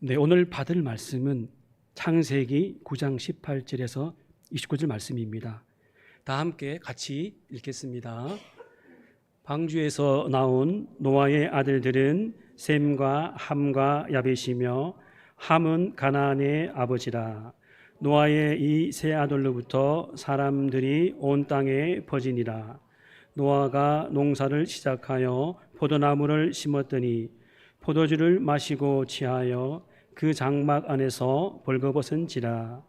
네, 오늘 받을 말씀은 창세기 9장 18절에서 29절 말씀입니다. 다 함께 같이 읽겠습니다. 방주에서 나온 노아의 아들들은 셈과 함과 야벳이며 함은 가나안의 아버지라. 노아의 이 세 아들로부터 사람들이 온 땅에 퍼지니라. 노아가 농사를 시작하여 포도나무를 심었더니 포도주를 마시고 취하여 그 장막 안에서 벌거벗은지라.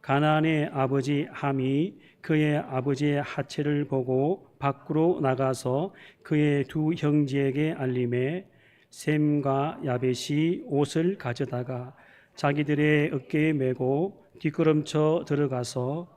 가나안의 아버지 함이 그의 아버지의 하체를 보고 밖으로 나가서 그의 두 형제에게 알림해 셈과 야벳이 옷을 가져다가 자기들의 어깨에 메고 뒷걸음쳐 들어가서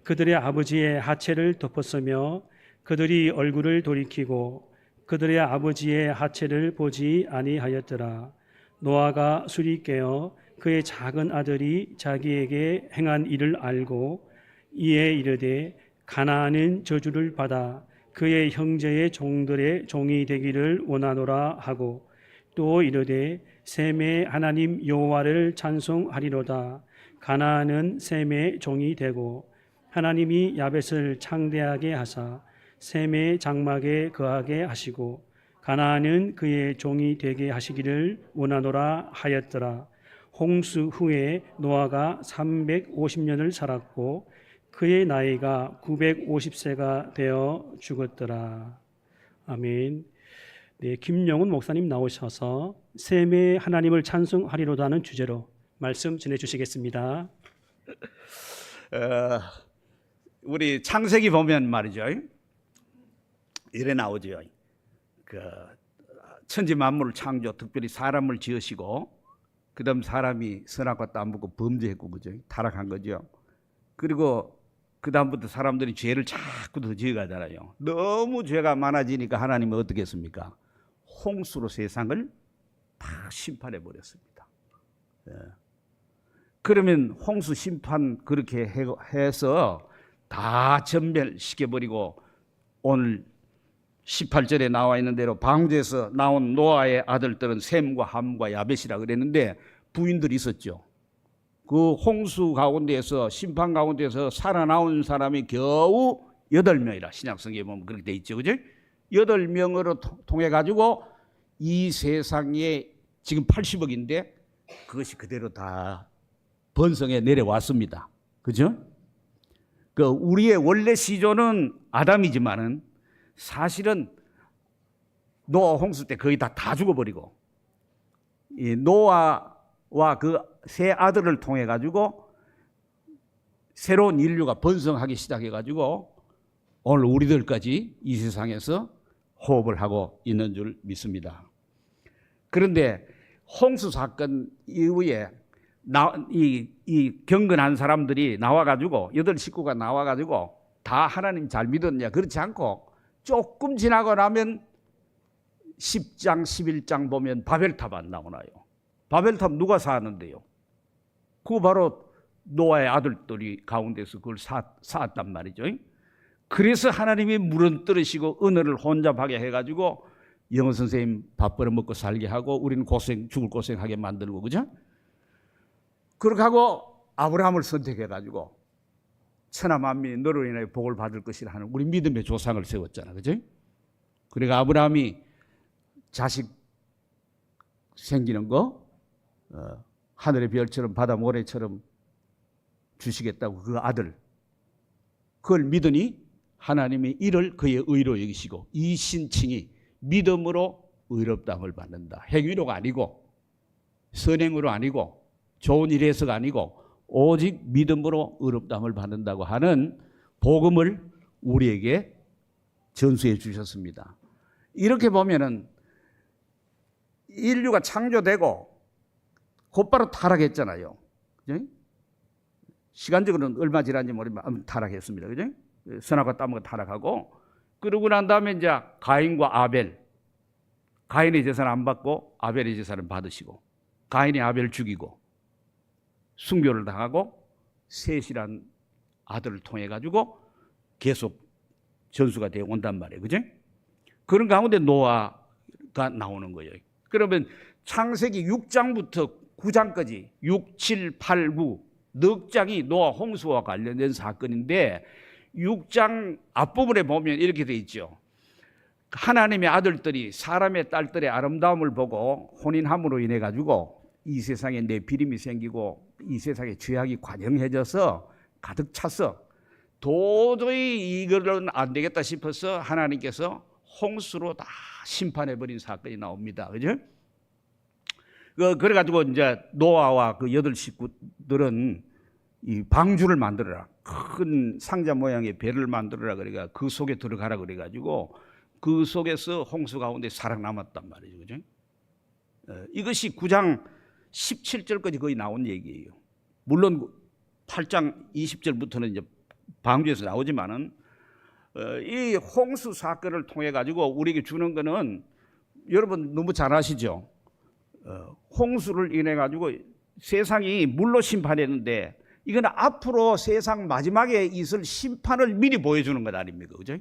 그들의 아버지의 하체를 덮었으며 그들이 얼굴을 돌이키고 그들의 아버지의 하체를 보지 아니하였더라. 노아가 술이 깨어 그의 작은 아들이 자기에게 행한 일을 알고 이에 이르되 가나안은 저주를 받아 그의 형제의 종들의 종이 되기를 원하노라 하고 또 이르되 셈의 하나님 여호와를 찬송하리로다. 가나안은 셈의 종이 되고 하나님이 야벳을 창대하게 하사 셈의 장막에 거하게 하시고 가나안은 그의 종이 되게 하시기를 원하노라 하였더라. 홍수 후에 노아가 350년을 살았고 그의 나이가 950세가 되어 죽었더라. 아멘. 네, 김영훈 목사님 나오셔서 셈의 하나님을 찬송하리로다 하는 주제로 말씀 전해주시겠습니다. 우리 창세기 보면 말이죠, 이래 나오죠. 그 천지 만물을 창조, 특별히 사람을 지으시고, 그다음 사람이 선악과 따먹고 범죄했고, 그죠? 타락한 거죠. 그리고 그 다음부터 사람들이 죄를 자꾸 더 지어가잖아요. 너무 죄가 많아지니까 하나님은 어떻게 했습니까? 홍수로 세상을 다 심판해 버렸습니다. 예. 그러면 홍수 심판 그렇게 해서 다 전멸시켜버리고 오늘 18절에 나와 있는 대로 방주에서 나온 노아의 아들들은 셈과 함과 야벳이라 그랬는데 부인들이 있었죠. 그 홍수 가운데에서 심판 가운데에서 살아나온 사람이 겨우 8명이라 신약성경에 보면 그렇게 돼 있죠. 그죠? 8명으로 통해 가지고 이 세상에 지금 80억인데 그것이 그대로 다 번성에 내려왔습니다. 그죠? 그 우리의 원래 시조는 아담이지만은 사실은 노아 홍수 때 거의 다 죽어버리고 이 노아와 그 세 아들을 통해 가지고 새로운 인류가 번성하기 시작해 가지고 오늘 우리들까지 이 세상에서 호흡을 하고 있는 줄 믿습니다. 그런데 홍수 사건 이후에 이 경건한 사람들이 나와가지고 8식구가 나와가지고 다 하나님 잘 믿었냐? 그렇지 않고 조금 지나고 나면 10장 11장 보면 바벨탑 안 나오나요? 바벨탑 누가 쌓았는데요? 그거 바로 노아의 아들들이 가운데서 그걸 쌓았단 말이죠. 그래서 하나님이 무너뜨리시고 은혜를 혼잡하게 해가지고 영어 선생님 밥 벌어 먹고 살게 하고 우리는 죽을 고생하게 만들고, 그죠? 그렇게 하고 아브라함을 선택해가지고 천하만민이 너로 인하여 복을 받을 것이라 하는 우리 믿음의 조상을 세웠잖아, 그죠? 그러니까 아브라함이 자식 생기는 거 하늘의 별처럼 바다 모래처럼 주시겠다고 그 아들 그걸 믿으니 하나님이 이를 그의 의로 여기시고 이 신칭이 믿음으로 의롭다함을 받는다. 행위로가 아니고 선행으로 아니고 좋은 일에서가 아니고 오직 믿음으로 의롭다함을 받는다고 하는 복음을 우리에게 전수해 주셨습니다. 이렇게 보면은 인류가 창조되고 곧바로 타락했잖아요. 그죠? 시간적으로는 얼마 지났는지 모르지만 타락했습니다. 그죠? 선악과 따먹어 타락하고 그러고 난 다음에 이제 가인과 아벨, 가인의 재산을 안 받고 아벨의 재산을 받으시고 가인이 아벨을 죽이고 순교를 당하고 셋이란 아들을 통해 가지고 계속 전수가 되어 온단 말이에요. 그죠? 그런 가운데 노아가 나오는 거예요. 그러면 창세기 6장부터 9장까지 6, 7, 8, 9 넉 장이 노아 홍수와 관련된 사건인데 6장 앞부분에 보면 이렇게 돼 있죠. 하나님의 아들들이 사람의 딸들의 아름다움을 보고 혼인함으로 인해 가지고 이 세상에 내피림이 생기고 이 세상에 죄악이 관영해져서 가득 차서 도저히 이거는 안 되겠다 싶어서 하나님께서 홍수로 다 심판해버린 사건이 나옵니다. 그죠? 그래가지고 이제 노아와 그 8식구들은 이 방주를 만들어라. 큰 상자 모양의 배를 만들어라. 그러니까 그 속에 들어가라. 그래가지고 그 속에서 홍수 가운데 살아남았단 말이죠. 그죠? 이것이 9장 17절까지 거의 나온 얘기예요. 물론 8장 20절부터는 이제 방주에서 나오지만은 이 홍수 사건을 통해 가지고 우리에게 주는 거는 여러분 너무 잘 아시죠? 홍수를 인해 가지고 세상이 물로 심판했는데 이건 앞으로 세상 마지막에 있을 심판을 미리 보여주는 것 아닙니까? 그죠?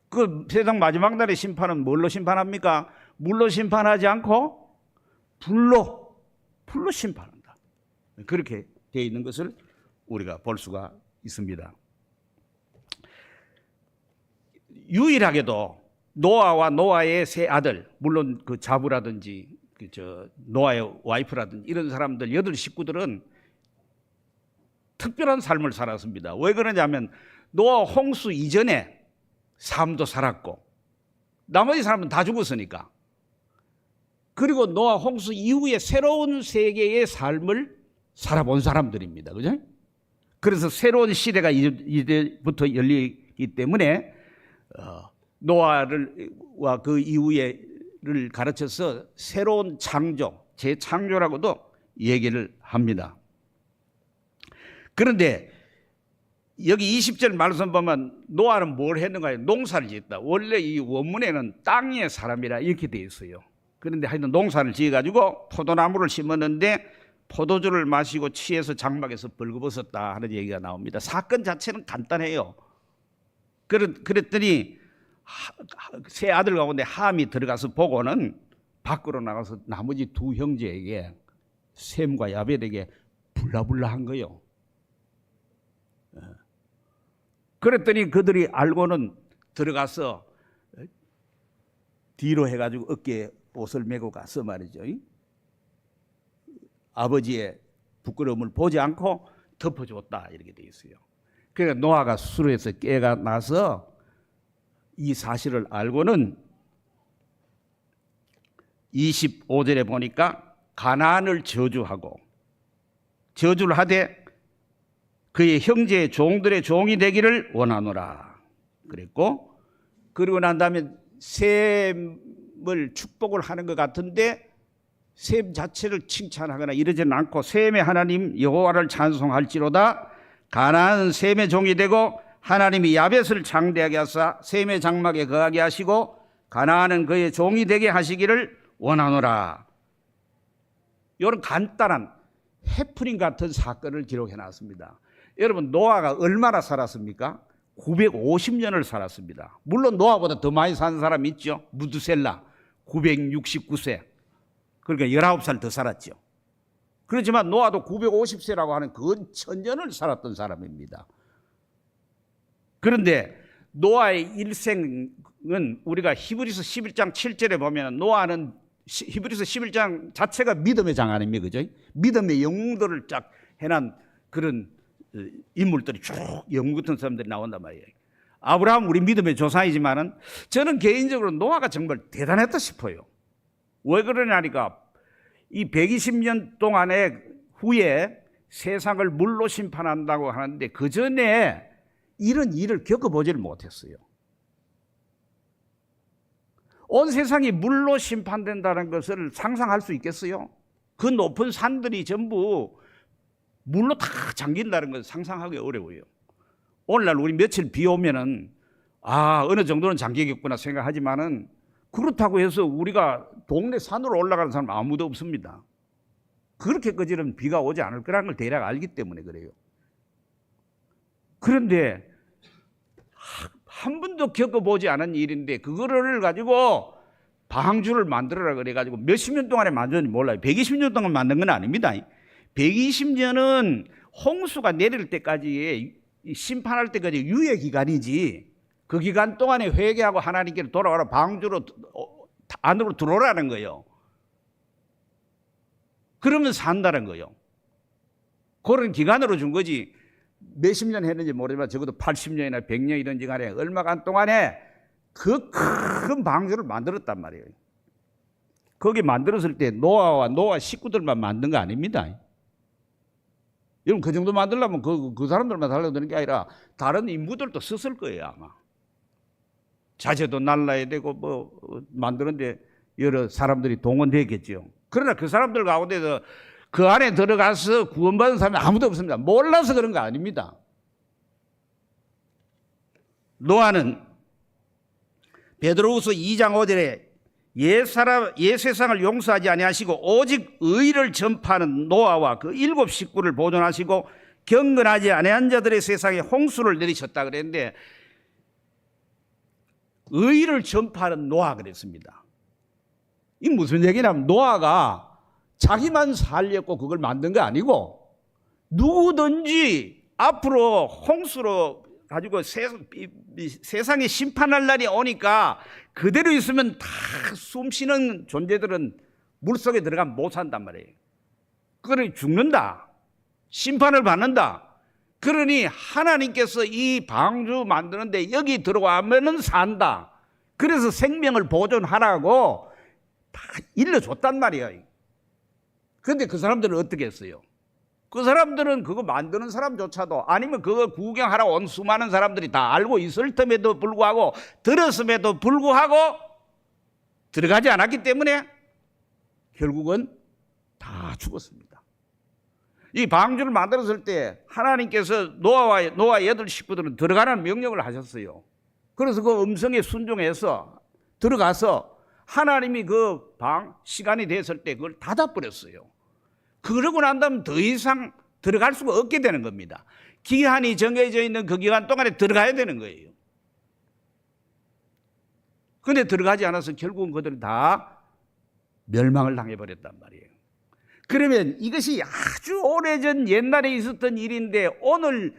그 세상 마지막 날의 심판은 뭘로 심판합니까? 물로 심판하지 않고 불로 심판한다. 그렇게 되어 있는 것을 우리가 볼 수가 있습니다. 유일하게도 노아와 노아의 세 아들, 물론 그 자부라든지 노아의 와이프라든지 이런 사람들 8 식구들은 특별한 삶을 살았습니다. 왜 그러냐면 노아 홍수 이전에 삶도 살았고 나머지 사람은 다 죽었으니까. 그리고 노아 홍수 이후에 새로운 세계의 삶을 살아본 사람들입니다. 그죠? 그래서 새로운 시대가 이제부터 열리기 때문에 노아와 그 이후에를 가르쳐서 새로운 창조, 재창조라고도 얘기를 합니다. 그런데 여기 20절 말씀 보면 노아는 뭘 했는가요? 농사를 지었다. 원래 이 원문에는 땅의 사람이라 이렇게 되어 있어요. 그런데 하여튼 농사를 지어가지고 포도나무를 심었는데 포도주를 마시고 취해서 장막에서 벌거벗었다 하는 얘기가 나옵니다. 사건 자체는 간단해요. 그랬더니 세 아들 가운데 함이 들어가서 보고는 밖으로 나가서 나머지 2 형제에게 셈과 야벳에게 불라불라 한 거예요. 그랬더니 그들이 알고는 들어가서 뒤로 해가지고 어깨에 옷을 메고 가서 말이죠. 아버지의 부끄러움을 보지 않고 덮어줬다 이렇게 돼 있어요. 그러니까 노아가 술에서 깨가 나서 이 사실을 알고는 25절에 보니까 가나안을 저주하고 저주를 하되 그의 형제의 종들의 종이 되기를 원하노라 그랬고, 그리고 난 다음에 셈을 축복을 하는 것 같은데 셈 자체를 칭찬하거나 이러지는 않고 셈의 하나님 여호와를 찬송할지로다. 가나안은 셈의 종이 되고 하나님이 야벳을 장대하게 하사 셈의 장막에 거하게 하시고 가나안은 그의 종이 되게 하시기를 원하노라. 이런 간단한 해프닝 같은 사건을 기록해 놨습니다. 여러분 노아가 얼마나 살았습니까? 950년을 살았습니다. 물론 노아보다 더 많이 산 사람이 있죠. 무드셀라 969세. 그러니까 19살 더 살았죠. 그렇지만 노아도 950세라고 하는 근 천년을 살았던 사람입니다. 그런데 노아의 일생은 우리가 히브리서 11장 7절에 보면 노아는 히브리서 11장 자체가 믿음의 장 아닙니까? 그죠? 믿음의 영웅들을 쫙 해난 그런 인물들이 쭉 영웅 같은 사람들이 나온단 말이에요. 아브라함 우리 믿음의 조상이지만은 저는 개인적으로 노아가 정말 대단했다 싶어요. 왜 그러냐니까 이 120년 동안의 후에 세상을 물로 심판한다고 하는데 그 전에 이런 일을 겪어보지를 못했어요. 온 세상이 물로 심판된다는 것을 상상할 수 있겠어요? 그 높은 산들이 전부 물로 다 잠긴다는 것을 상상하기 어려워요. 오늘날 우리 며칠 비 오면은 어느 정도는 잠기겠구나 생각하지만은 그렇다고 해서 우리가 동네 산으로 올라가는 사람 아무도 없습니다. 그렇게까지는 비가 오지 않을 거라는 걸 대략 알기 때문에 그래요. 그런데 한 번도 겪어보지 않은 일인데 그거를 가지고 방주를 만들어라 그래가지고 몇십 년 동안에 만들었는지 몰라요. 120년 동안 만든 건 아닙니다. 120년은 홍수가 내릴 때까지 심판할 때까지 유예 기간이지, 그 기간 동안에 회개하고 하나님께 돌아와라, 방주로 안으로 들어오라는 거예요. 그러면 산다는 거예요. 그런 기간으로 준 거지. 몇십 년 했는지 모르지만 적어도 80년이나 100년이든지 간에 얼마간 동안에 그 큰 방주를 만들었단 말이에요. 거기 만들었을 때 노아와 노아 식구들만 만든 거 아닙니다. 여러분, 그 정도 만들려면 그 사람들만 살려야 되는 게 아니라 다른 인부들도 썼을 거예요, 아마. 자재도 날라야 되고 뭐 만드는데 여러 사람들이 동원되겠죠. 그러나 그 사람들 가운데서 그 안에 들어가서 구원받은 사람이 아무도 없습니다. 몰라서 그런 거 아닙니다. 노아는 베드로후서 2장 5절에 옛 세상을 용서하지 아니하시고 오직 의를 전파하는 노아와 그 7 식구를 보존하시고 경건하지 아니한 자들의 세상에 홍수를 내리셨다 그랬는데, 의를 전파하는 노아 그랬습니다. 이 무슨 얘기냐면 노아가 자기만 살렸고 그걸 만든 거 아니고 누구든지 앞으로 홍수로 가지고 세상에 심판할 날이 오니까 그대로 있으면 다 숨쉬는 존재들은 물속에 들어가면 못 산단 말이에요. 그러니 죽는다. 심판을 받는다. 그러니 하나님께서 이 방주 만드는데 여기 들어가면은 산다. 그래서 생명을 보존하라고 다 일러줬단 말이에요. 그런데 그 사람들은 어떻게 했어요? 그 사람들은 그거 만드는 사람조차도, 아니면 그거 구경하러 온 수많은 사람들이 다 알고 있을 틈에도 불구하고, 들었음에도 불구하고 들어가지 않았기 때문에 결국은 다 죽었습니다. 이 방주를 만들었을 때 하나님께서 노아 8 식구들은 들어가라는 명령을 하셨어요. 그래서 그 음성에 순종해서 들어가서 하나님이 그 시간이 됐을 때 그걸 닫아버렸어요. 그러고 난 다음에 더 이상 들어갈 수가 없게 되는 겁니다. 기한이 정해져 있는 그 기간 동안에 들어가야 되는 거예요. 그런데 들어가지 않아서 결국은 그들은 다 멸망을 당해버렸단 말이에요. 그러면 이것이 아주 오래전 옛날에 있었던 일인데 오늘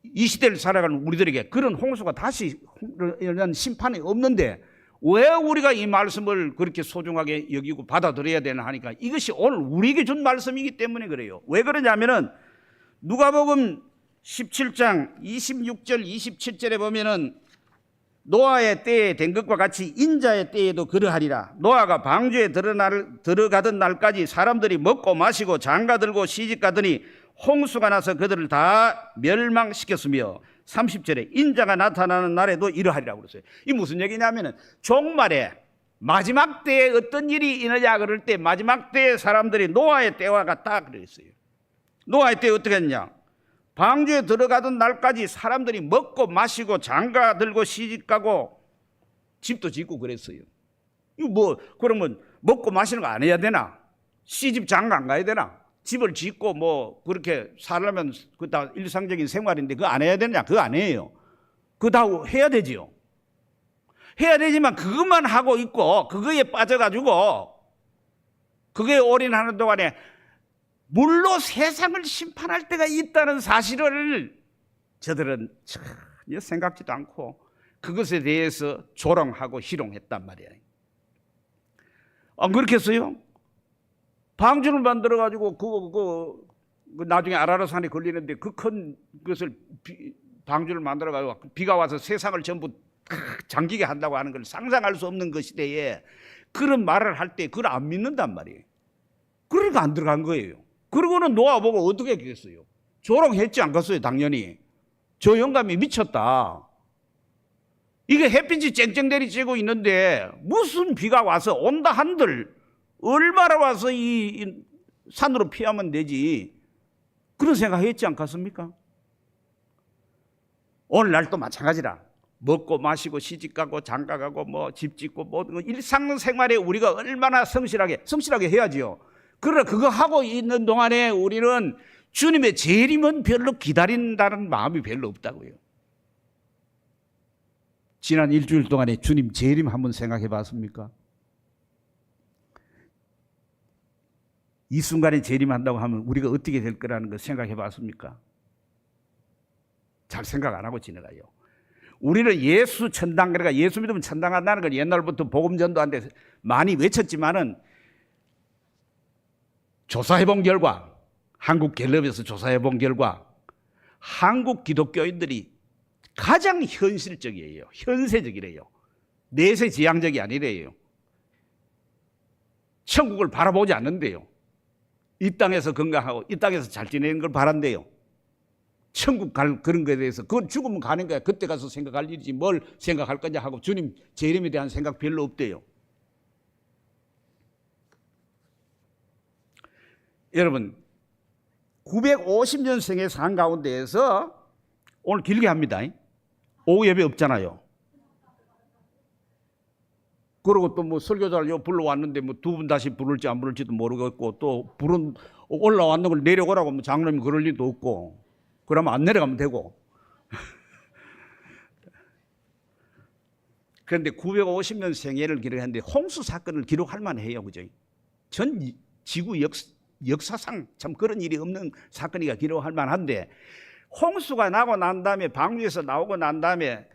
이 시대를 살아가는 우리들에게 그런 홍수가 다시 이런 심판이 없는데 왜 우리가 이 말씀을 그렇게 소중하게 여기고 받아들여야 되나 하니까, 이것이 오늘 우리에게 준 말씀이기 때문에 그래요. 왜 그러냐면은 누가복음 17장 26절 27절에 보면은 노아의 때에 된 것과 같이 인자의 때에도 그러하리라. 노아가 방주에 들어가던 날까지 사람들이 먹고 마시고 장가들고 시집가더니 홍수가 나서 그들을 다 멸망시켰으며 30절에 인자가 나타나는 날에도 이러하리라고 그랬어요. 이 무슨 얘기냐면은 종말에 마지막 때에 어떤 일이 일어나냐 그럴 때 마지막 때에 사람들이 노아의 때와 같다 그랬어요. 노아의 때 어떻게 했냐? 방주에 들어가던 날까지 사람들이 먹고 마시고 장가 들고 시집가고 집도 짓고 그랬어요. 이거 뭐 그러면 먹고 마시는 거 안 해야 되나? 시집 장가 안 가야 되나? 집을 짓고 뭐 그렇게 살려면 그 다 일상적인 생활인데 그거 안 해야 되냐? 그거 안 해요. 그거 다 해야 되지요. 해야 되지만 그것만 하고 있고 그거에 빠져가지고 그거에 올인하는 동안에 물로 세상을 심판할 때가 있다는 사실을 저들은 전혀 생각지도 않고 그것에 대해서 조롱하고 희롱했단 말이에요. 안 그렇겠어요? 방주를 만들어가지고 그 나중에 아라라산에 걸리는데 그 큰 것을 방주를 만들어가지고 비가 와서 세상을 전부 잠기게 한다고 하는 걸 상상할 수 없는 그 시대에 그런 말을 할 때 그걸 안 믿는단 말이에요. 그러니까 안 들어간 거예요. 그러고는 노아 보고 어떻게 했겠어요? 조롱했지 않겠어요? 당연히. 저 영감이 미쳤다. 이게 햇빛이 쨍쨍 내리쬐고 있는데 무슨 비가 와서 온다 한들 얼마나 와서 이 산으로 피하면 되지. 그런 생각했지 않겠습니까? 오늘날도 마찬가지라. 먹고 마시고 시집가고 장가가고 뭐 집 짓고 뭐 일상생활에 우리가 얼마나 성실하게 해야지요. 그러나 그거 하고 있는 동안에 우리는 주님의 재림은 별로 기다린다는 마음이 별로 없다고요. 지난 일주일 동안에 주님 재림 한번 생각해 봤습니까? 이 순간에 재림한다고 하면 우리가 어떻게 될 거라는 거 생각해 봤습니까? 잘 생각 안 하고 지나가요. 우리는 예수 천당, 그러니까 예수 믿으면 천당 간다는 걸 옛날부터 복음 전도한테 많이 외쳤지만은 조사해 본 결과, 한국 갤럽에서 조사해 본 결과 한국 기독교인들이 가장 현실적이에요. 현세적이래요. 내세지향적이 아니래요. 천국을 바라보지 않는데요. 이 땅에서 건강하고 이 땅에서 잘 지내는 걸 바란대요. 천국 갈 그런 거에 대해서 그건 죽으면 가는 거야. 그때 가서 생각할 일이지 뭘 생각할 거냐 하고 주님 재림에 대한 생각 별로 없대요. 여러분 950년생의 산 가운데에서 오늘 길게 합니다. 오후 예배 없잖아요. 그리고 또 뭐 설교자를 불러왔는데 뭐 두 분 다시 부를지 안 부를지도 모르겠고 또 올라왔는 걸 내려오라고 뭐 장로님 그럴 리도 없고 그러면 안 내려가면 되고. 그런데 950년 생애를 기록했는데 홍수 사건을 기록할 만해요. 그죠? 전 지구 역사상 참 그런 일이 없는 사건이가 기록할 만한데 홍수가 나고 난 다음에 방주에서 나오고 난 다음에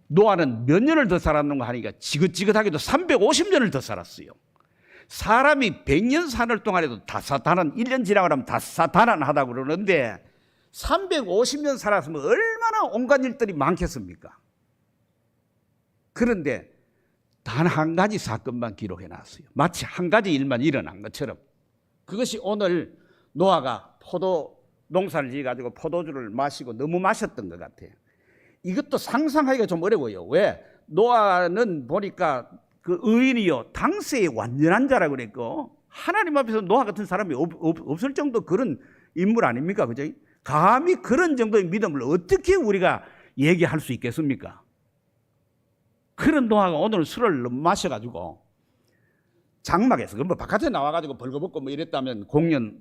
노아는 몇 년을 더 살았는가 하니까 지긋지긋하게도 350년을 더 살았어요. 사람이 100년 사는 동안에도 다사다난 1년 지나고 나면 다사다난하다고 그러는데 350년 살았으면 얼마나 온갖 일들이 많겠습니까? 그런데 단 한 가지 사건만 기록해 놨어요. 마치 한 가지 일만 일어난 것처럼. 그것이 오늘 노아가 포도 농사를 지어가지고 포도주를 마시고 너무 마셨던 것 같아요. 이것도 상상하기가 좀 어려워요. 왜? 노아는 보니까 그 의인이요 당세의 완전한 자라고 그랬고 하나님 앞에서 노아 같은 사람이 없을 정도 그런 인물 아닙니까? 그죠? 감히 그런 정도의 믿음을 어떻게 우리가 얘기할 수 있겠습니까? 그런 노아가 오늘 술을 너무 마셔가지고 장막에서 뭐 바깥에 나와가지고 벌거벗고 뭐 이랬다면 공연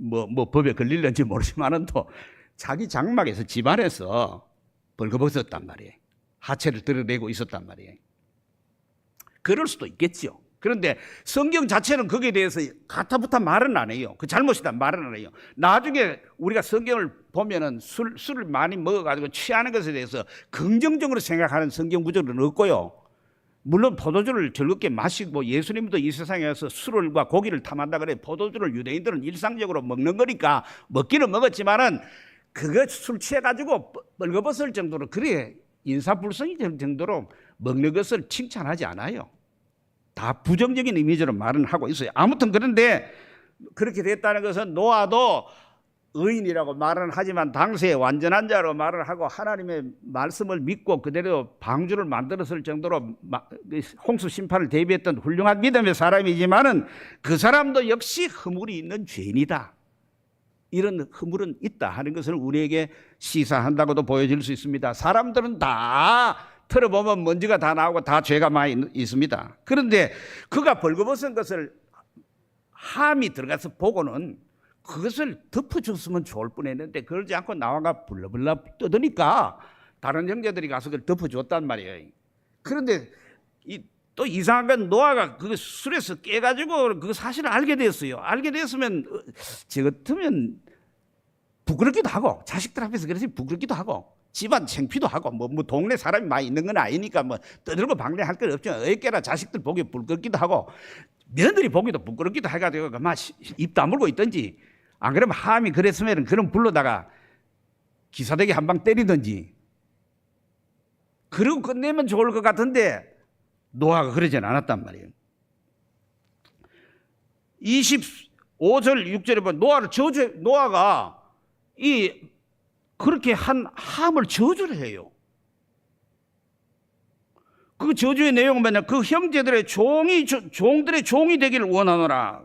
뭐 법에 걸릴는지 모르지만은 또 자기 장막에서 집안에서 벌거벗었단 말이에요. 하체를 드러내고 있었단 말이에요. 그럴 수도 있겠죠. 그런데 성경 자체는 거기에 대해서 가타부타 말은 안 해요. 그 잘못이다 말은 안 해요. 나중에 우리가 성경을 보면은 술을 많이 먹어가지고 취하는 것에 대해서 긍정적으로 생각하는 성경 구절은 없고요. 물론 포도주를 즐겁게 마시고 예수님도 이 세상에 와서 술과 고기를 탐한다 그래. 포도주를 유대인들은 일상적으로 먹는 거니까 먹기는 먹었지만은 그거 술 취해가지고 벌거벗을 정도로 그래 인사불성이 될 정도로 먹는 것을 칭찬하지 않아요. 다 부정적인 이미지로 말은 하고 있어요. 아무튼 그런데 그렇게 됐다는 것은 노아도 의인이라고 말은 하지만 당시에 완전한 자로 말을 하고 하나님의 말씀을 믿고 그대로 방주를 만들었을 정도로 홍수 심판을 대비했던 훌륭한 믿음의 사람이지만은 그 사람도 역시 허물이 있는 죄인이다. 이런 허물은 있다 하는 것을 우리에게 시사한다고도 보여질 수 있습니다. 사람들은 다 털어보면 먼지가 다 나오고 다 죄가 많이 있습니다. 그런데 그가 벌거벗은 것을 함이 들어가서 보고는 그것을 덮어줬으면 좋을 뻔했는데 그러지 않고 나와가 불러불러 떠드니까 다른 형제들이 가서 그걸 덮어줬단 말이에요. 그런데 또 이상한 건 노아가 그 술에서 깨가지고 그 사실을 알게 됐어요. 알게 됐으면 저 같으면 부끄럽기도 하고 자식들 앞에서 그래서 부끄럽기도 하고 집안 창피도 하고 뭐 동네 사람이 많이 있는 건 아니니까 뭐 떠들고 방대할 건 없지만 어깨나 자식들 보기 부끄럽기도 하고 며느리 보기도 부끄럽기도 해가지고 막 입 다물고 있든지 안 그러면 함이 그랬으면 그럼 불러다가 기사대기 한 방 때리든지 그러고 끝내면 좋을 것 같은데 노아가 그러진 않았단 말이에요. 25절 6절에 보면 노아가 그렇게 한 함을 저주를 해요. 그 저주의 내용은 뭐냐? 그 형제들의 종들의 종이 되기를 원하노라.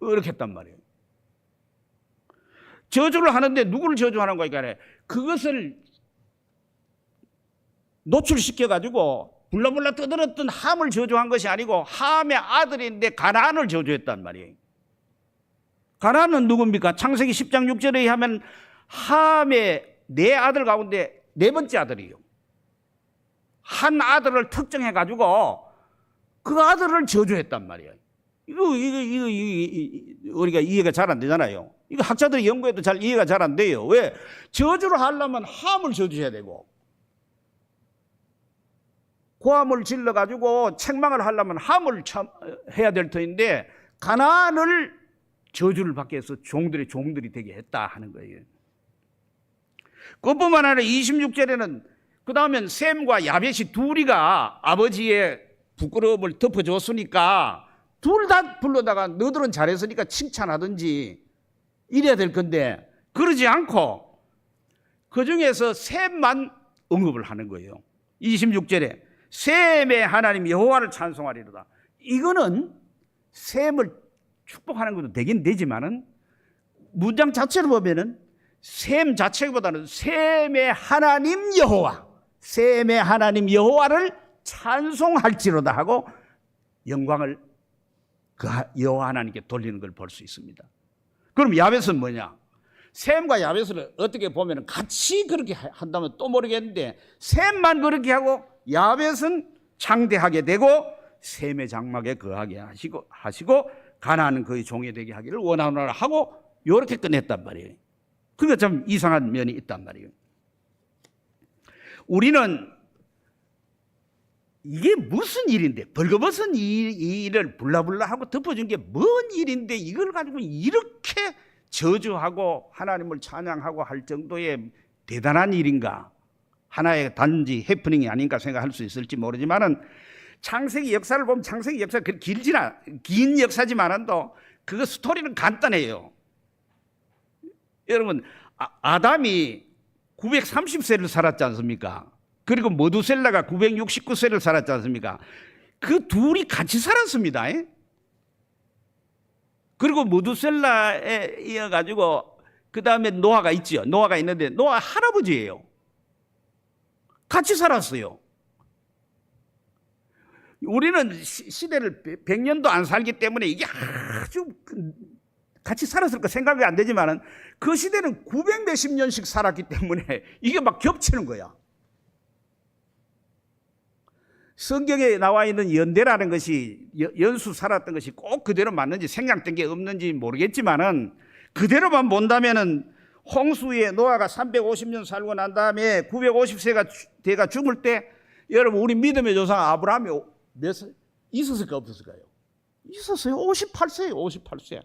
이렇게 했단 말이에요. 저주를 하는데 누구를 저주하는 거니까 그것을 노출시켜가지고 불러불러 떠들었던 함을 저주한 것이 아니고 함의 아들인데 가나안을 저주했단 말이에요. 가나안은 누굽니까? 창세기 10장 6절에 하면 함의 네 아들 가운데 네 번째 아들이에요. 한 아들을 특정해 가지고 그 아들을 저주했단 말이에요. 이거 우리가 이해가 잘 안 되잖아요. 이거 학자들이 연구해도 잘 이해가 잘 안 돼요. 왜? 저주를 하려면 함을 저주해야 되고, 고함을 질러 가지고 책망을 하려면 함을 해야 될 터인데, 가나안을 저주를 받게 해서 종들이 되게 했다 하는 거예요. 그것뿐만 아니라 26절에는 그 다음엔 셈과 야벳이 둘이가 아버지의 부끄러움을 덮어줬으니까 둘 다 불러다가 너들은 잘했으니까 칭찬하든지 이래야 될 건데, 그러지 않고 그 중에서 셈만 언급을 하는 거예요. 26절에 셈의 하나님 여호와를 찬송하리로다. 이거는 셈을 축복하는 것도 되긴 되지만은 문장 자체를 보면은 셈 자체보다는 셈의 하나님 여호와, 셈의 하나님 여호와를 찬송할지로다 하고 영광을 그 여호와 하나님께 돌리는 걸 볼 수 있습니다. 그럼 야벳은 뭐냐? 셈과 야벳을 어떻게 보면 같이 그렇게 한다면 또 모르겠는데, 셈만 그렇게 하고 야벳은 창대하게 되고 셈의 장막에 거하게 하시고 가나안은 그의 종이 되게 하기를 원하노라 하고 이렇게 끝냈단 말이에요. 그게 좀 이상한 면이 있단 말이에요. 우리는 이게 무슨 일인데, 벌거벗은 이 일을 불라불라 하고 덮어준 게 뭔 일인데 이걸 가지고 이렇게 저주하고 하나님을 찬양하고 할 정도의 대단한 일인가? 하나의 단지 해프닝이 아닌가 생각할 수 있을지 모르지만은, 창세기 역사를 보면 창세기 역사가 긴 역사지만은도 그 스토리는 간단해요. 여러분, 아담이 930세를 살았지 않습니까? 그리고 모두셀라가 969세를 살았지 않습니까? 그 둘이 같이 살았습니다. 그리고 모두셀라에 이어가지고 그 다음에 노아가 있죠. 노아가 있는데 노아 할아버지예요. 같이 살았어요. 우리는 시대를 100년도 안 살기 때문에 이게 아주 같이 살았을 거 생각이 안 되지만은, 그 시대는 900 몇십 년씩 살았기 때문에 이게 막 겹치는 거야. 성경에 나와 있는 연대라는 것이, 연수 살았던 것이 꼭 그대로 맞는지 생략된 게 없는지 모르겠지만은, 그대로만 본다면은 홍수에 노아가 350년 살고 난 다음에 950세가 돼가 죽을 때, 여러분 우리 믿음의 조상 아브라함이 몇 살 있었을까 없었을까요? 있었어요. 58세예요. 58세.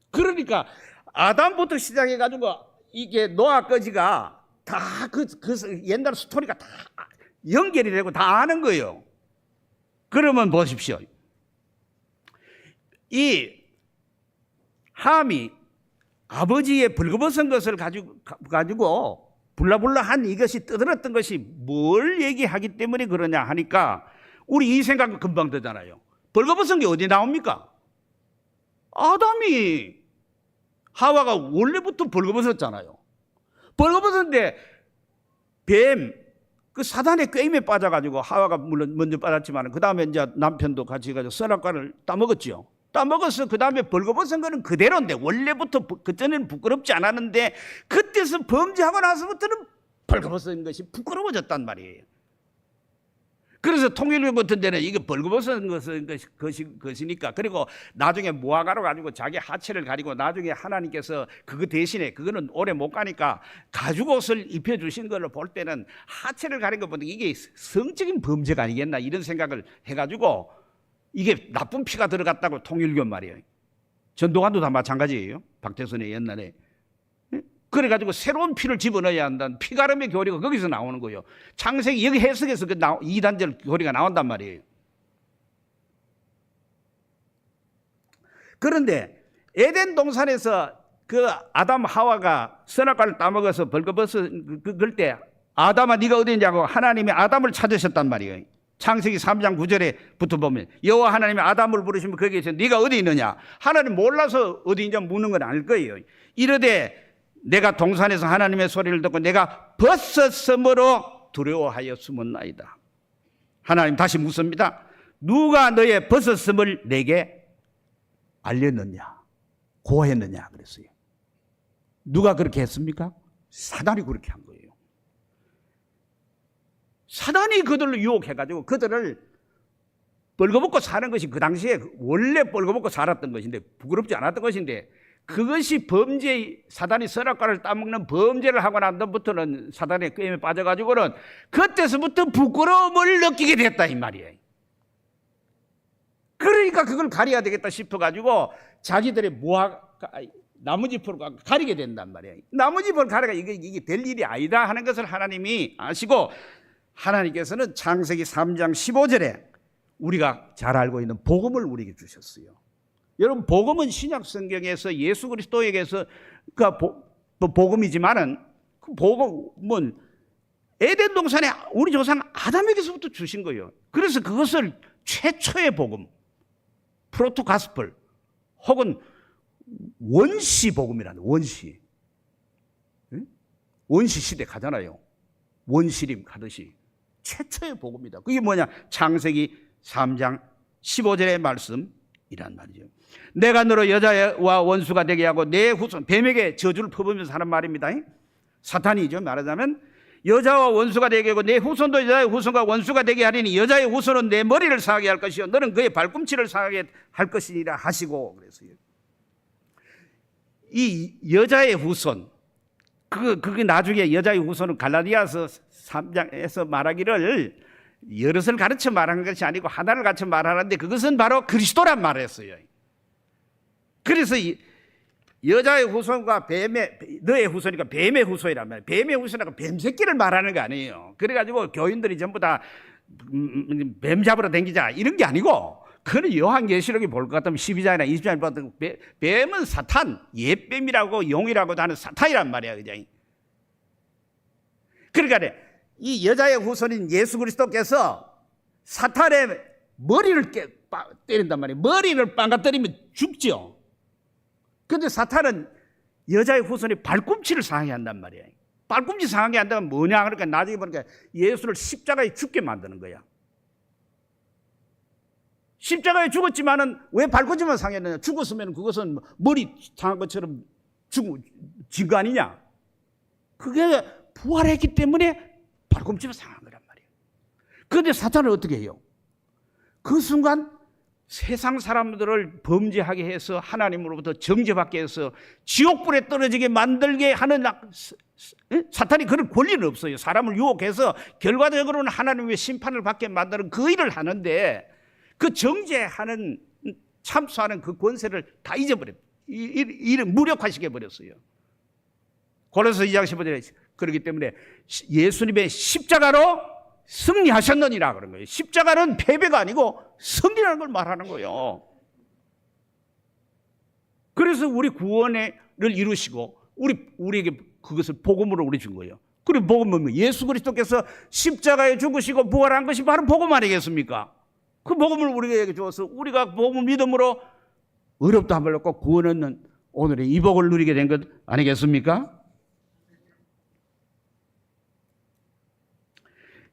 그러니까 아담부터 시작해 가지고 이게 노아까지가 다 그 옛날 스토리가 다 연결이 되고 다 아는 거예요. 그러면 보십시오. 이 함이 아버지의 벌거벗은 것을 가지고 불라불라 한 이것이 떠들었던 것이 뭘 얘기하기 때문에 그러냐 하니까, 우리 이 생각은 금방 되잖아요. 벌거벗은 게 어디 나옵니까? 아담이, 하와가 원래부터 벌거벗었잖아요. 벌거벗었는데 뱀, 그 사단의 꾀임에 빠져가지고, 하와가 물론 먼저 빠졌지만 그 다음에 이제 남편도 같이 가지고 선악과를 따먹었죠. 따먹어서 그 다음에 벌거벗은 거는 그대로인데, 원래부터 그전에는 부끄럽지 않았는데 그때서 범죄하고 나서부터는 벌거벗은 것이 부끄러워졌단 말이에요. 그래서 통일교 같은 데는 이게 벌거벗은 것이니까, 그리고 나중에 무화과로 가지고 자기 하체를 가리고 나중에 하나님께서 그거 대신에, 그거는 오래 못 가니까 가죽옷을 입혀주신 걸 볼 때는 하체를 가린 거 보니까 이게 성적인 범죄가 아니겠나 이런 생각을 해가지고, 이게 나쁜 피가 들어갔다고 통일교 말이에요. 전도관도 다 마찬가지예요. 박태선의 옛날에. 그래가지고 새로운 피를 집어넣어야 한다는 피가름의 교리가 거기서 나오는 거예요. 창세기 여기 해석에서 그 2단절 교리가 나온단 말이에요. 그런데 에덴 동산에서 그 아담 하와가 선악과를 따먹어서 벌거벗은 그럴 때, 아담아 네가 어디 있냐고 하나님이 아담을 찾으셨단 말이에요. 창세기 3장 9절에부터 보면 여호와 하나님이 아담을 부르시면 거기에서 네가 어디 있느냐, 하나님 몰라서 어디 있냐 묻는 건 아닐 거예요. 이르되 내가 동산에서 하나님의 소리를 듣고 내가 벗었으므로 두려워하여 숨었나이다. 하나님 다시 묻습니다. 누가 너의 벗었음을 내게 알렸느냐, 고했느냐 그랬어요. 누가 그렇게 했습니까? 사단이 그렇게 한 거예요. 사단이 그들을 유혹해가지고 그들을 벌거벗고 사는 것이 그 당시에 원래 벌거벗고 살았던 것인데 부끄럽지 않았던 것인데 그것이 범죄, 사단이 선악과를 따먹는 범죄를 하고 난 다음부터는 사단의 꾀임에 빠져가지고는 그때서부터 부끄러움을 느끼게 됐다 이 말이에요. 그러니까 그걸 가려야 되겠다 싶어가지고 자기들의 나무짚으로 가리게 된단 말이에요. 나무짚을 가려가 이게 될 일이 아니다 하는 것을 하나님이 아시고 하나님께서는 창세기 3장 15절에 우리가 잘 알고 있는 복음을 우리에게 주셨어요. 여러분 복음은 신약 성경에서 예수 그리스도에게서 복음이지만은 그 복음은 에덴 동산에 우리 조상 아담에게서부터 주신 거예요. 그래서 그것을 최초의 복음, 프로토 가스펠 혹은 원시 복음이라는 원시. 원시 시대 가잖아요. 원시림 가듯이 최초의 복음이다. 그게 뭐냐? 창세기 3장 15절의 말씀이란 말이죠. 내가 너로 여자와 원수가 되게 하고 내 후손, 뱀에게 저주를 퍼부으면서 하는 말입니다. 사탄이죠. 말하자면 여자와 원수가 되게 하고 내 후손도 여자의 후손과 원수가 되게 하리니 여자의 후손은 내 머리를 상하게 할 것이요 너는 그의 발꿈치를 상하게 할 것이라 하시고 그랬어요. 이 여자의 후손 그게 나중에 여자의 후손은 갈라디아서 3장에서 말하기를 여럿을 가르쳐 말하는 것이 아니고 하나를 가르쳐 말하는데 그것은 바로 그리스도란 말을 했어요. 그래서 여자의 후손과 너의 후손이니까 뱀의 후손이란 말이에요. 뱀의 후손이라고 뱀 새끼를 말하는 거 아니에요. 그래가지고 교인들이 전부 다 뱀 잡으러 다니자 이런 게 아니고 그는 요한계시록에 볼 것 같으면 12장이나 20장에 봤던 뱀은 사탄, 옛뱀이라고 용이라고도 하는 사탄이란 말이야. 그냥. 그러니까 이 여자의 후손인 예수 그리스도께서 사탄의 머리를 때린단 말이에요. 머리를 빵가 때리면 죽죠. 그런데 사탄은 여자의 후손이 발꿈치를 상하게 한단 말이에요. 발꿈치 상하게 한다면 뭐냐? 그러니까 나중에 보니까 예수를 십자가에 죽게 만드는 거야. 십자가에 죽었지만은 왜 발꿈치만 상했느냐? 죽었으면 그것은 머리 상한 것처럼 진 거 아니냐? 그게 부활했기 때문에 발꿈치가 상한 거란 말이에요. 그런데 사탄은 어떻게 해요? 그 순간 세상 사람들을 범죄하게 해서 하나님으로부터 정죄받게 해서 지옥불에 떨어지게 만들게 하는 사탄이 그런 권리는 없어요. 사람을 유혹해서 결과적으로는 하나님의 심판을 받게 만드는 그 일을 하는데 그 정죄하는 참수하는 그 권세를 다 잊어버려요. 이를 무력화시켜 버렸어요. 고린도서 2장 15절에 그렇기 때문에 예수님의 십자가로 승리하셨느니라 그런 거예요. 십자가는 패배가 아니고 승리라는 걸 말하는 거예요. 그래서 우리 구원을 이루시고 우리에게 그것을 복음으로 우리 준 거예요. 그리고 복음은 예수 그리스도께서 십자가에 죽으시고 부활한 것이 바로 복음 아니겠습니까? 그 복음을 우리에게 주어서 우리가 복음을 믿음으로 어렵다 한 말 없고 구원 얻는 오늘의 이 복을 누리게 된 것 아니겠습니까?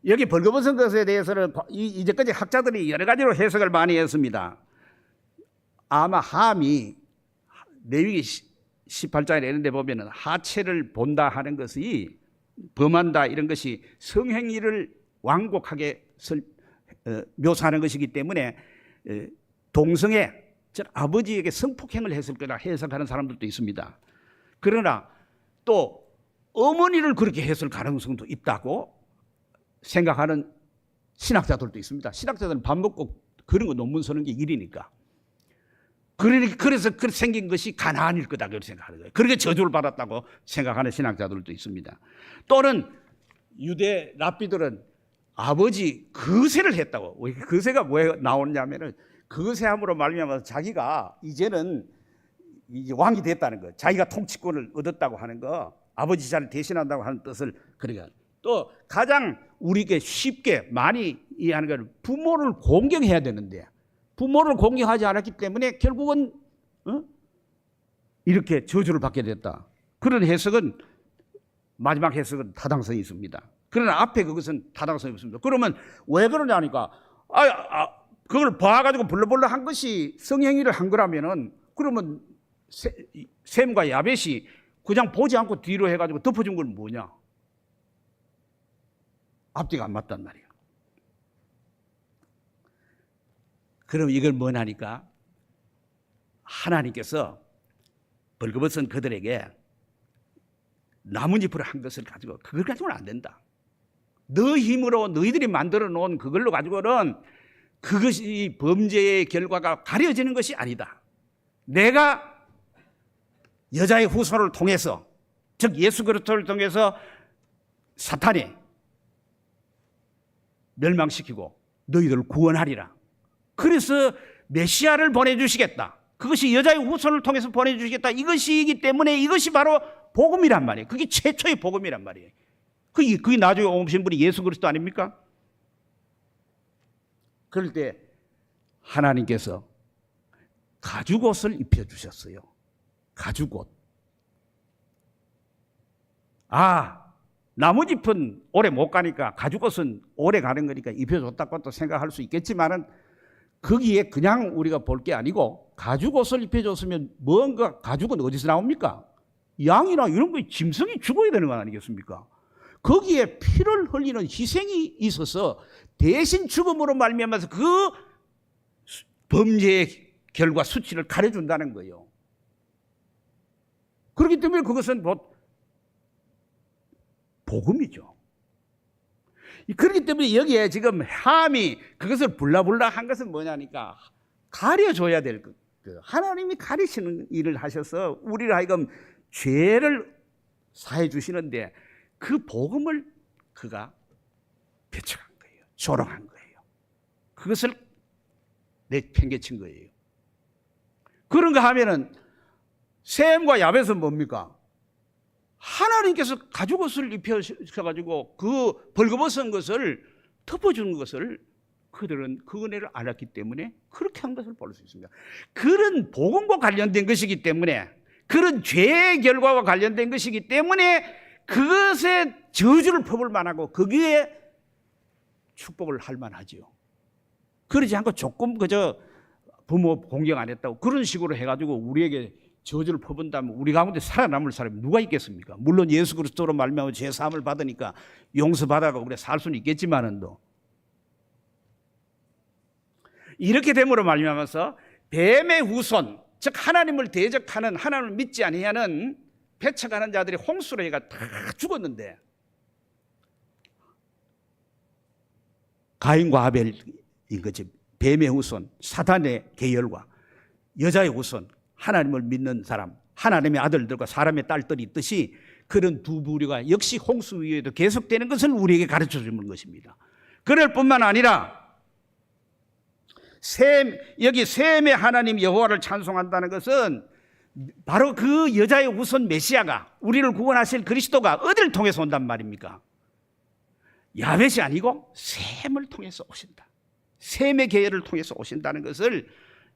여기 벌거벗은 것에 대해서는 이제까지 학자들이 여러 가지로 해석을 많이 했습니다. 아마 함이 레위기 18장에 이런 데 보면은 하체를 본다 하는 것이 범한다 이런 것이 성행위를 완곡하게 묘사하는 것이기 때문에 동성애 아버지에게 성폭행을 했을 거라 해석하는 사람들도 있습니다. 그러나 또 어머니를 그렇게 했을 가능성도 있다고 생각하는 신학자들도 있습니다. 신학자들은 밥 먹고 그런 거 논문 쓰는 게 일이니까. 그래서 그렇게 생긴 것이 가나안일 거다 그렇게 생각하는 거예요. 그렇게 저주를 받았다고 생각하는 신학자들도 있습니다. 또는 유대 랍비들은 아버지 거세를 했다고. 거세가 왜 나오느냐면은 거세함으로 말미암아서 자기가 이제는 이제 왕이 됐다는 거, 자기가 통치권을 얻었다고 하는 거, 아버지 자를 대신한다고 하는 뜻을 그러니까. 또 가장 우리에게 쉽게 많이 이해하는 건 부모를 공경해야 되는데 부모를 공경하지 않았기 때문에 결국은 이렇게 저주를 받게 됐다. 그런 해석은 마지막 해석은 타당성이 있습니다. 그러나 앞에 그것은 타당성이 없습니다. 그러면 왜 그러냐니까 그걸 봐가지고 불러불러 한 것이 성행위를 한 거라면은 그러면 셈과 야벳이 그냥 보지 않고 뒤로 해가지고 덮어준 건 뭐냐? 앞뒤가 안 맞단 말이에요. 그럼 이걸 뭐냐니까 하나님께서 벌거벗은 그들에게 나뭇잎으로 한 것을 가지고 그걸 가지고는 안 된다. 너 힘으로 너희들이 만들어 놓은 그걸로 가지고는 그것이 범죄의 결과가 가려지는 것이 아니다. 내가 여자의 후손을 통해서, 즉 예수 그리스도를 통해서 사탄이 멸망시키고 너희들을 구원하리라. 그래서 메시아를 보내주시겠다. 그것이 여자의 후손을 통해서 보내주시겠다. 이것이기 때문에 이것이 바로 복음이란 말이에요. 그게 최초의 복음이란 말이에요. 그게 나중에 오신 분이 예수 그리스도 아닙니까? 그럴 때 하나님께서 가죽옷을 입혀주셨어요. 가죽옷. 나무짚은 오래 못 가니까 가죽옷은 오래 가는 거니까 입혀줬다고 또 생각할 수 있겠지만은 거기에 그냥 우리가 볼 게 아니고 가죽옷을 입혀줬으면 뭔가 가죽은 어디서 나옵니까? 양이나 이런 거 짐승이 죽어야 되는 거 아니겠습니까? 거기에 피를 흘리는 희생이 있어서 대신 죽음으로 말미암아서 그 범죄의 결과 수치를 가려준다는 거예요. 그렇기 때문에 그것은 복음이죠. 그렇기 때문에 여기에 지금 함이 그것을 불라불라 한 것은 뭐냐니까 가려줘야 될 것. 하나님이 가리시는 일을 하셔서 우리를 하여금 죄를 사해 주시는데 그 복음을 그가 펼쳐간 거예요. 조롱한 거예요. 그것을 내팽개친 거예요. 그런가 하면은 셈과 야벳은 뭡니까? 하나님께서 가죽옷을 입혀가지고 그 벌거벗은 것을 덮어주는 것을 그들은 그 은혜를 알았기 때문에 그렇게 한 것을 볼 수 있습니다. 그런 복음과 관련된 것이기 때문에 그런 죄의 결과와 관련된 것이기 때문에 그것에 저주를 퍼볼 만하고 거기에 축복을 할 만하지요. 그러지 않고 조금 그저 부모 공경 안 했다고 그런 식으로 해가지고 우리에게 저주를 퍼본다면 우리 가운데 살아남을 사람이 누가 있겠습니까? 물론 예수 그리스도로 말미암아 죄 사함을 받으니까 용서받아가 우리가 살 수는 있겠지만은도 이렇게 됨으로 말미암아서 뱀의 후손, 즉 하나님을 대적하는 하나님을 믿지 아니하는 배척하는 자들이 홍수로 해가 다 죽었는데 가인과 아벨인 거지. 뱀의 후손, 사단의 계열과 여자의 후손, 하나님을 믿는 사람, 하나님의 아들들과 사람의 딸들이 있듯이 그런 두 부류가 역시 홍수 위에도 계속되는 것을 우리에게 가르쳐 주는 것입니다. 그럴 뿐만 아니라 여기 셈의 하나님 여호와를 찬송한다는 것은 바로 그 여자의 후손 메시아가 우리를 구원하실 그리스도가 어디를 통해서 온단 말입니까? 야벳이 아니고 셈을 통해서 오신다. 셈의 계열을 통해서 오신다는 것을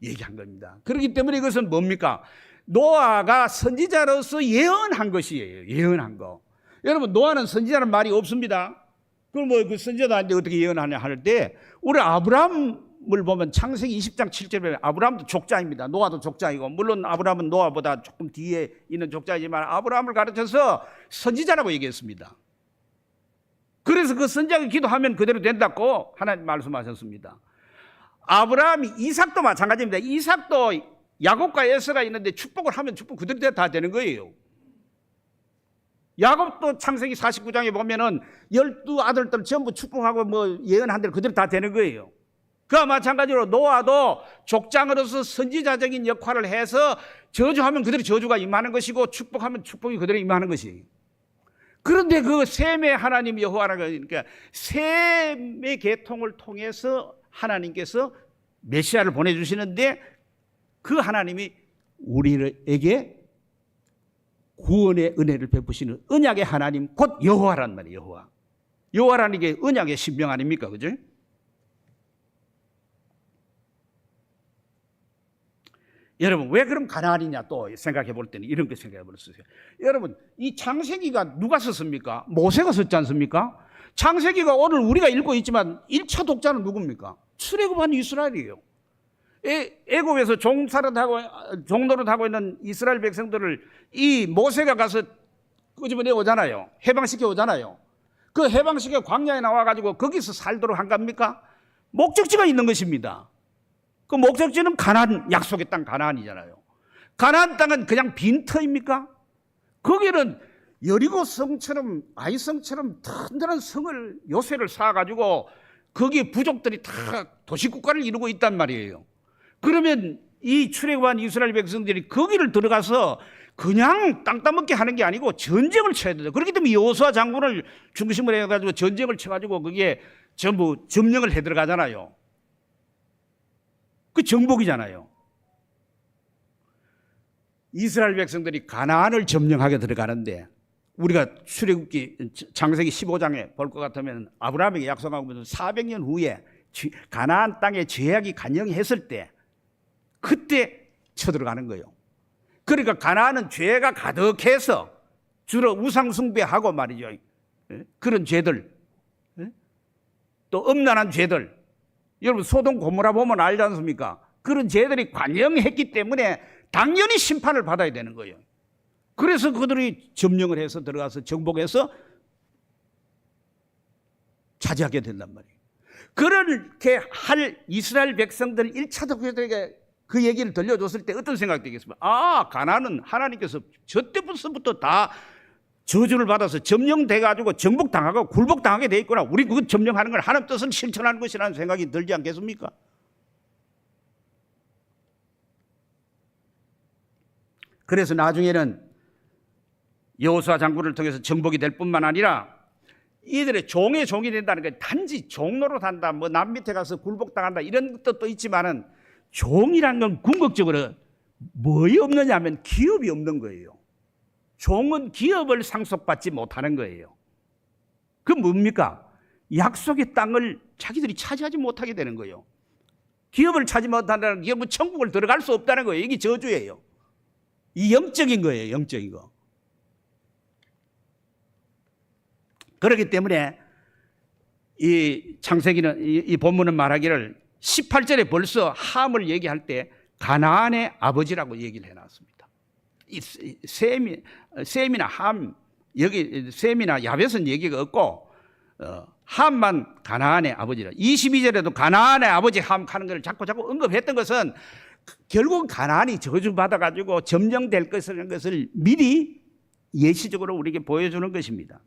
얘기한 겁니다. 그렇기 때문에 이것은 뭡니까? 노아가 선지자로서 예언한 것이에요. 예언한 거. 여러분 노아는 선지자는 말이 없습니다. 그럼 그 선지자도 아닌데 어떻게 예언하냐 할 때 우리 아브라함을 보면 창세기 20장 7절에 아브라함도 족자입니다. 노아도 족자이고 물론 아브라함은 노아보다 조금 뒤에 있는 족자이지만 아브라함을 가르쳐서 선지자라고 얘기했습니다. 그래서 그 선지자가 기도하면 그대로 된다고 하나님 말씀하셨습니다. 아브라함이 이삭도 마찬가지입니다. 이삭도 야곱과 에서가 있는데 축복을 하면 축복 그대로 다 되는 거예요. 야곱도 창세기 49장에 보면은 12아들들 전부 축복하고 뭐 예언한 대로 그대로 다 되는 거예요. 그와 마찬가지로 노아도 족장으로서 선지자적인 역할을 해서 저주하면 그대로 저주가 임하는 것이고 축복하면 축복이 그대로 임하는 것이에요. 그런데 그 셈의 하나님 여호와라고 하니까 셈의 계통을 통해서 하나님께서 메시아를 보내주시는데 그 하나님이 우리에게 구원의 은혜를 베푸시는 언약의 하나님 곧 여호와란 말이에요. 여호와. 여호와라는 게 언약의 신명 아닙니까? 그죠? 여러분 왜 그럼 가나안이냐 또 생각해 볼 때는 이런 거 생각해 보세요. 여러분 이 창세기가 누가 썼습니까? 모세가 썼지 않습니까? 창세기가 오늘 우리가 읽고 있지만 1차 독자는 누굽니까? 출애굽한 이스라엘이에요. 애굽에서 종노릇하고 있는 이스라엘 백성들을 이 모세가 가서 끄집어내 오잖아요. 해방시켜 오잖아요. 그 해방시켜 광야에 나와가지고 거기서 살도록 한 겁니까? 목적지가 있는 것입니다. 그 목적지는 가나안, 약속의 땅 가나안이잖아요. 가나안 땅은 그냥 빈터입니까? 거기는 여리고 성처럼 아이성처럼 튼튼한 성을 요새를 쌓아가지고 거기에 부족들이 다 도시국가를 이루고 있단 말이에요. 그러면 이 출애굽한 이스라엘 백성들이 거기를 들어가서 그냥 땅 따먹게 하는 게 아니고 전쟁을 쳐야 돼요. 그렇기 때문에 여호수아 장군을 중심으로 해가지고 전쟁을 쳐가지고 거기에 전부 점령을 해 들어가잖아요. 그 정복이잖아요. 이스라엘 백성들이 가나안을 점령하게 들어가는데 우리가 출애굽기 창세기 15장에 볼 것 같으면 아브라함에게 약속하고 400년 후에 가나안 땅에 죄악이 간영했을 때 그때 쳐들어가는 거예요. 그러니까 가나안은 죄가 가득해서 주로 우상 숭배하고 말이죠. 그런 죄들, 또 음란한 죄들, 여러분 소돔 고모라 보면 알지 않습니까? 그런 죄들이 관영했기 때문에 당연히 심판을 받아야 되는 거예요. 그래서 그들이 점령을 해서 들어가서 정복해서 차지하게 된단 말이에요. 그렇게 할 이스라엘 백성들 1차 독자들에게 그 얘기를 들려줬을 때 어떤 생각이 들겠습니까? 아, 가나안은 하나님께서 저 때부터 다 저주를 받아서 점령돼가지고 정복당하고 굴복당하게 돼 있구나. 우리 그거 점령하는 걸 하나님 뜻을 실천하는 것이라는 생각이 들지 않겠습니까? 그래서 나중에는 여호수아 장군을 통해서 정복이 될 뿐만 아니라 이들의 종의 종이 된다는 게 단지 종로로 한다, 뭐 남 밑에 가서 굴복당한다 이런 뜻도 있지만은 종이라는 건 궁극적으로 뭐이 없느냐 하면 기업이 없는 거예요. 종은 기업을 상속받지 못하는 거예요. 그 뭡니까? 약속의 땅을 자기들이 차지하지 못하게 되는 거예요. 기업을 차지 못한다는 게 천국을 들어갈 수 없다는 거예요. 이게 저주예요. 이 영적인 거예요. 영적인 거. 그렇기 때문에 이 창세기는 이 본문은 말하기를 18절에 벌써 함을 얘기할 때 가나안의 아버지라고 얘기를 해놨습니다. 이 셈이나 함, 여기 셈이나 야벳은 얘기가 없고 함만 가나안의 아버지라. 22절에도 가나안의 아버지 함 하는 걸 자꾸 언급했던 것은 결국 가나안이 저주받아가지고 점령될 것이라는 것을 미리 예시적으로 우리에게 보여주는 것입니다.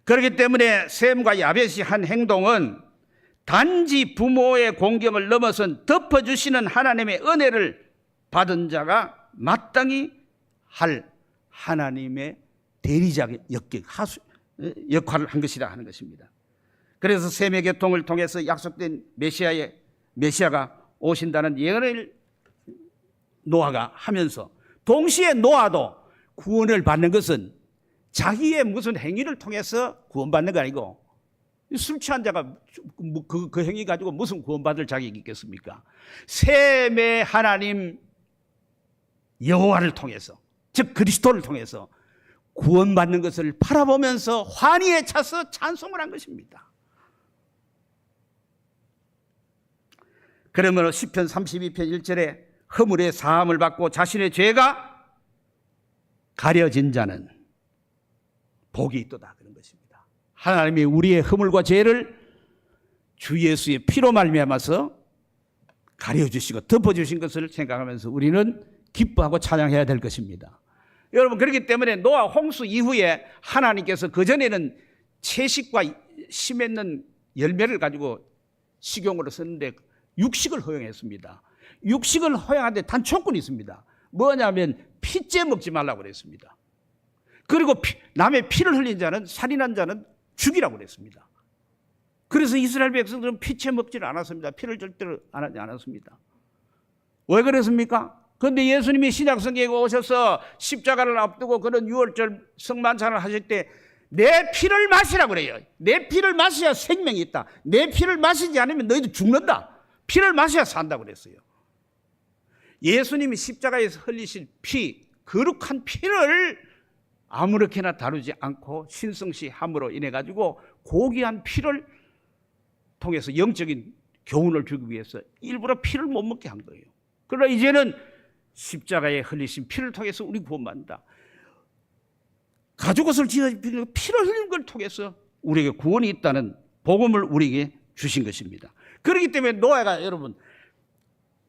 그렇기 때문에 셈과 야벳이 한 행동은 단지 부모의 공경을 넘어선 덮어주시는 하나님의 은혜를 받은 자가 마땅히 할 하나님의 대리자 역할을 한 것이라 하는 것입니다. 그래서 셈의 계통을 통해서 약속된 메시아가 오신다는 예언을 노아가 하면서 동시에 노아도 구원을 받는 것은 자기의 무슨 행위를 통해서 구원받는 거 아니고 술 취한 자가 그 행위 가지고 무슨 구원받을 자격이 있겠습니까? 셈의 하나님 여호와를 통해서, 즉 그리스도를 통해서 구원받는 것을 바라보면서 환희에 차서 찬송을 한 것입니다. 그러므로 시편 32편 1절에 허물의 사함을 받고 자신의 죄가 가려진 자는 복이 있도다 그런 것입니다. 하나님이 우리의 허물과 죄를 주 예수의 피로 말미암아서 가려주시고 덮어주신 것을 생각하면서 우리는 기뻐하고 찬양해야 될 것입니다. 여러분, 그렇기 때문에 노아 홍수 이후에 하나님께서 그전에는 채식과 씨 맺는 열매를 가지고 식용으로 썼는데 육식을 허용했습니다. 육식을 허용하는데 단 조건이 있습니다. 뭐냐면 피째 먹지 말라고 그랬습니다. 그리고 남의 피를 흘린 자는, 살인한 자는 죽이라고 그랬습니다. 그래서 이스라엘 백성들은 피채 먹지를 않았습니다. 피를 절대로 하지 않았습니다. 왜 그랬습니까? 그런데 예수님이 신약성경에 오셔서 십자가를 앞두고 그런 유월절 성만찬을 하실 때 내 피를 마시라고 그래요. 내 피를 마셔야 생명이 있다. 내 피를 마시지 않으면 너희도 죽는다. 피를 마셔야 산다고 그랬어요. 예수님이 십자가에서 흘리신 피, 거룩한 피를 아무렇게나 다루지 않고 신성시 함으로 인해 가지고 고귀한 피를 통해서 영적인 교훈을 주기 위해서 일부러 피를 못 먹게 한 거예요. 그러나 이제는 십자가에 흘리신 피를 통해서 우리 구원받는다. 가죽옷을 지어 피를 흘린 걸 통해서 우리에게 구원이 있다는 복음을 우리에게 주신 것입니다. 그렇기 때문에 노아가 여러분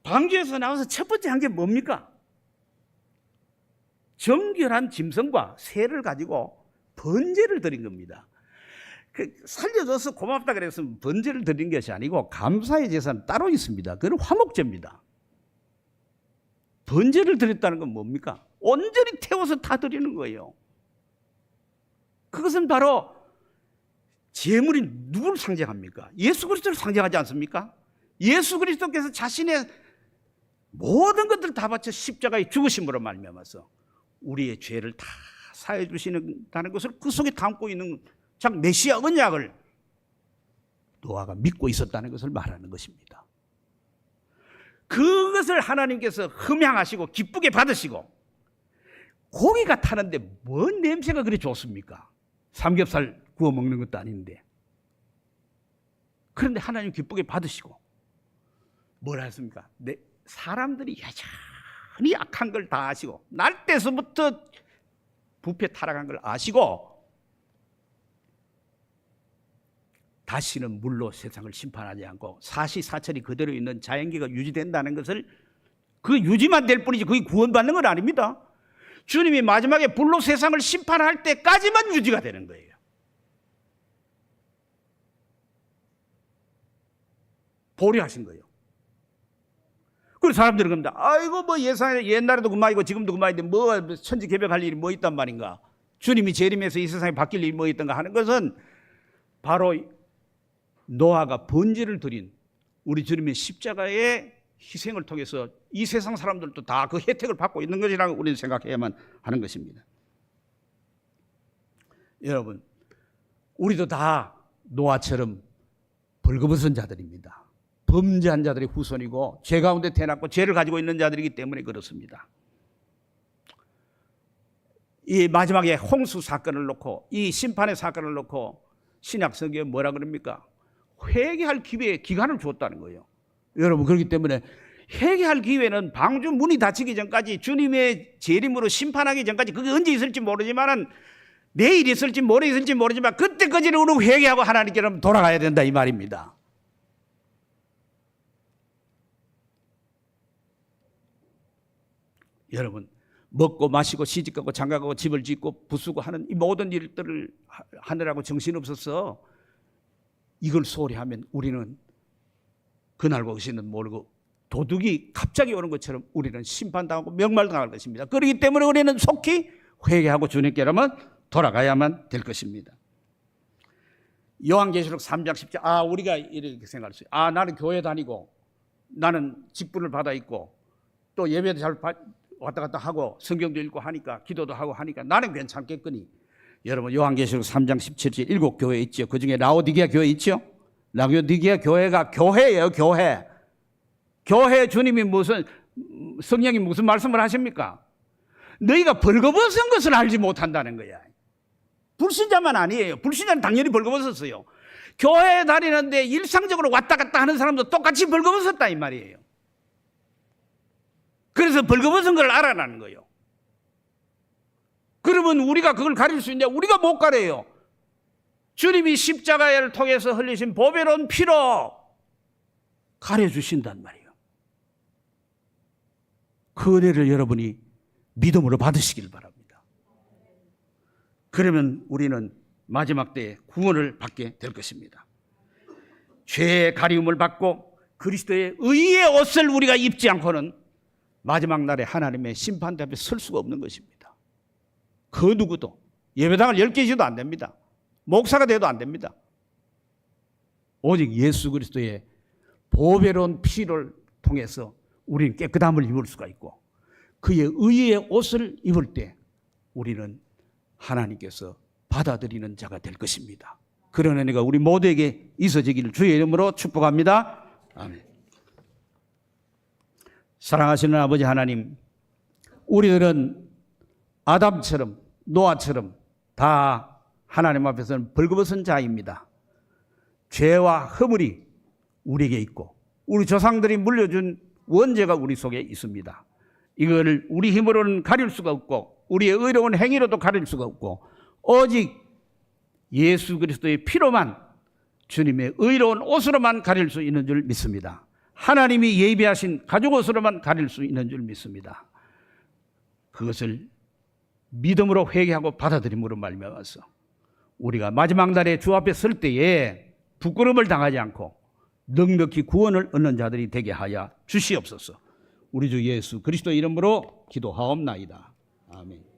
방주에서 나와서 첫 번째 한 게 뭡니까? 정결한 짐승과 새를 가지고 번제를 드린 겁니다. 살려줘서 고맙다 그래서 번제를 드린 것이 아니고 감사의 제사는 따로 있습니다. 그건 화목제입니다. 번제를 드렸다는 건 뭡니까? 온전히 태워서 다 드리는 거예요. 그것은 바로 제물이 누구를 상징합니까? 예수 그리스도를 상징하지 않습니까? 예수 그리스도께서 자신의 모든 것들을 다 바쳐 십자가에 죽으심으로 말미암아서 우리의 죄를 다 사해 주시는다는 것을 그 속에 담고 있는 참 메시아 언약을 노아가 믿고 있었다는 것을 말하는 것입니다. 그것을 하나님께서 흠양하시고 기쁘게 받으시고 고기가 타는데 뭔 냄새가 그리 좋습니까? 삼겹살 구워 먹는 것도 아닌데. 그런데 하나님 기쁘게 받으시고 뭐라 했습니까? 사람들이 여전히 악한 걸 다 아시고 날 때서부터 부패 타락한 걸 아시고 다시는 물로 세상을 심판하지 않고 사시사철이 그대로 있는 자연계가 유지된다는 것을 그 유지만 될 뿐이지 그게 구원받는 건 아닙니다. 주님이 마지막에 불로 세상을 심판할 때까지만 유지가 되는 거예요. 보류하신 거예요. 그래서 사람들은 그럽니다. 아이고 뭐 옛날에도 그만이고 지금도 그만인데 뭐 천지개벽할 일이 뭐 있단 말인가. 주님이 재림해서 이 세상에 바뀔 일이 뭐 있던가 하는 것은 바로 노아가 번제를 드린 우리 주님의 십자가의 희생을 통해서 이 세상 사람들도 다 그 혜택을 받고 있는 것이라고 우리는 생각해야만 하는 것입니다. 여러분, 우리도 다 노아처럼 벌거벗은 자들입니다. 범죄한 자들의 후손이고 죄 가운데 태어났고 죄를 가지고 있는 자들이기 때문에 그렇습니다. 이 마지막에 홍수 사건을 놓고 이 심판의 사건을 놓고 신약 성경에 뭐라 그럽니까? 회개할 기간을 줬다는 거예요. 여러분, 그렇기 때문에 회개할 기회는 방주 문이 닫히기 전까지 주님의 재림으로 심판하기 전까지 그게 언제 있을지 모르지만 내일 있을지 모레 있을지 모르지만 그때까지는 우리 회개하고 하나님께로 돌아가야 된다 이 말입니다. 여러분, 먹고 마시고 시집가고 장가가고 집을 짓고 부수고 하는 이 모든 일들을 하느라고 정신없어서 이걸 소홀히 하면 우리는 그날과 그 시는 모르고 도둑이 갑자기 오는 것처럼 우리는 심판당하고 명말당할 것입니다. 그렇기 때문에 우리는 속히 회개하고 주님께로만 돌아가야만 될 것입니다. 요한계시록 3장 10절 우리가 이렇게 생각할 수 있어요. 나는 교회 다니고 나는 직분을 받아 있고 또 예배도 잘 왔다 갔다 하고 성경도 읽고 하니까 기도도 하고 하니까 나는 괜찮겠거니. 여러분, 요한계시록 3장 17절 7교회 있죠. 그중에 라오디게아 교회 있죠. 라오디게아 교회가 교회예요. 교회 주님이 성령이 무슨 말씀을 하십니까? 너희가 벌거벗은 것을 알지 못한다는 거야. 불신자만 아니에요. 불신자는 당연히 벌거벗었어요. 교회에 다니는데 일상적으로 왔다 갔다 하는 사람도 똑같이 벌거벗었다 이 말이에요. 그래서 벌거벗은 걸 알아라는 거예요. 그러면 우리가 그걸 가릴 수 있냐? 우리가 못 가려요. 주님이 십자가를 통해서 흘리신 보배로운 피로 가려주신단 말이에요. 그 은혜를 여러분이 믿음으로 받으시길 바랍니다. 그러면 우리는 마지막 때에 구원을 받게 될 것입니다. 죄의 가리움을 받고 그리스도의 의의 옷을 우리가 입지 않고는 마지막 날에 하나님의 심판대 앞에 설 수가 없는 것입니다. 그 누구도 예배당을 10개 안 됩니다. 목사가 돼도 안 됩니다. 오직 예수 그리스도의 보배로운 피를 통해서 우리는 깨끗함을 입을 수가 있고 그의 의의 옷을 입을 때 우리는 하나님께서 받아들이는 자가 될 것입니다. 그런 은혜가 우리 모두에게 있어지기를 주의 이름으로 축복합니다. 아멘. 사랑하시는 아버지 하나님, 우리들은 아담처럼 노아처럼 다 하나님 앞에서는 벌거벗은 자입니다. 죄와 허물이 우리에게 있고 우리 조상들이 물려준 원죄가 우리 속에 있습니다. 이걸 우리 힘으로는 가릴 수가 없고 우리의 의로운 행위로도 가릴 수가 없고 오직 예수 그리스도의 피로만, 주님의 의로운 옷으로만 가릴 수 있는 줄 믿습니다. 하나님이 예비하신 가죽 옷으로만 가릴 수 있는 줄 믿습니다. 그것을 믿음으로 회개하고 받아들임으로 말미암아서 우리가 마지막 날에 주 앞에 설 때에 부끄러움을 당하지 않고 넉넉히 구원을 얻는 자들이 되게 하여 주시옵소서. 우리 주 예수 그리스도 이름으로 기도하옵나이다. 아멘.